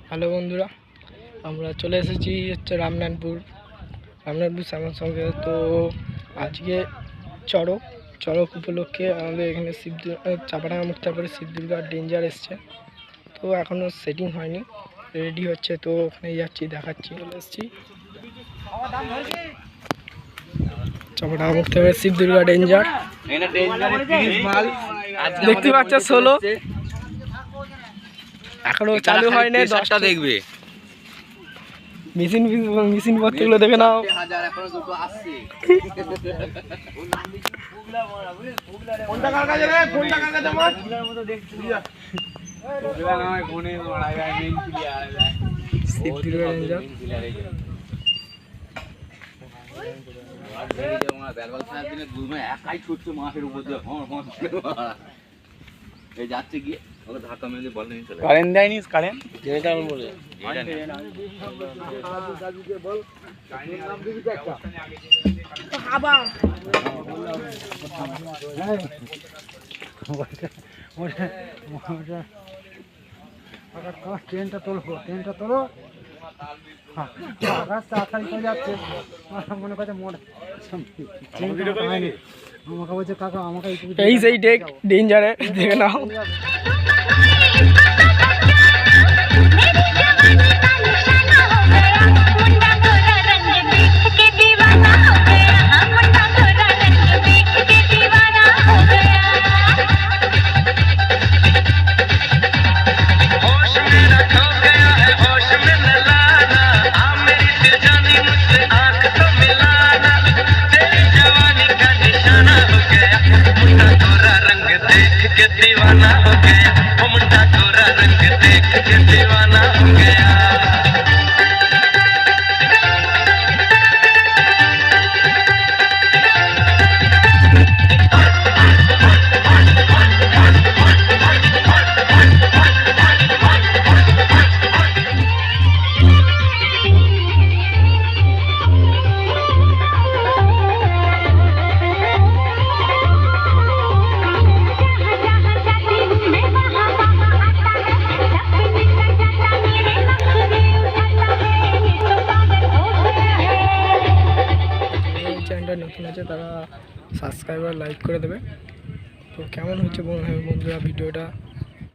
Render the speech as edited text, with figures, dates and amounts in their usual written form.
Hello বন্ধুরা, আমরা চলে এসেছি হচ্ছে রামনাথপুর শ্যামার সঙ্গে। তো আজকে চড়ক উপলক্ষে আমাদের এখানে চাপাডাঙ্গা মুক্তারপুরে শিব দুর্গার ডেঞ্জার এসছে। তো এখনও সেটিং হয়নি, রেডি হচ্ছে। তো ওখানে যাচ্ছি, দেখাচ্ছি। চলে এসেছি চাপাডাঙ্গা মুক্তারপুরে শিব দুর্গা ডেঞ্জার। দেখতে পাচ্ছ 16 এখনো চালু হয়নি, 10টা দেখবে। মেশিন পত্রগুলো দেখে নাও। একাই ছুটছে মাঠের উপর দিয়ে যাচ্ছে গিয়ে ধাক্কা মেরে বল নেই, কারেন্ট দেয়নি। কারেন্ট যেটা আমি বলে ট্রেনটা তোলো তাড়াতাড়ি করে যাচ্ছে। মনে করছে আমাকে বলছে কাকা আমাকে এই সেই ডেঞ্জারে দেখে নাও। दीवाना हो गया वो मुंडा गोरा रंग देख के दीवाना हो गया। নতুন আছে তারা সাবস্ক্রাইব আর লাইক করে দেবে। তো কেমন হচ্ছে বন্ধুরা ভিডিওটা?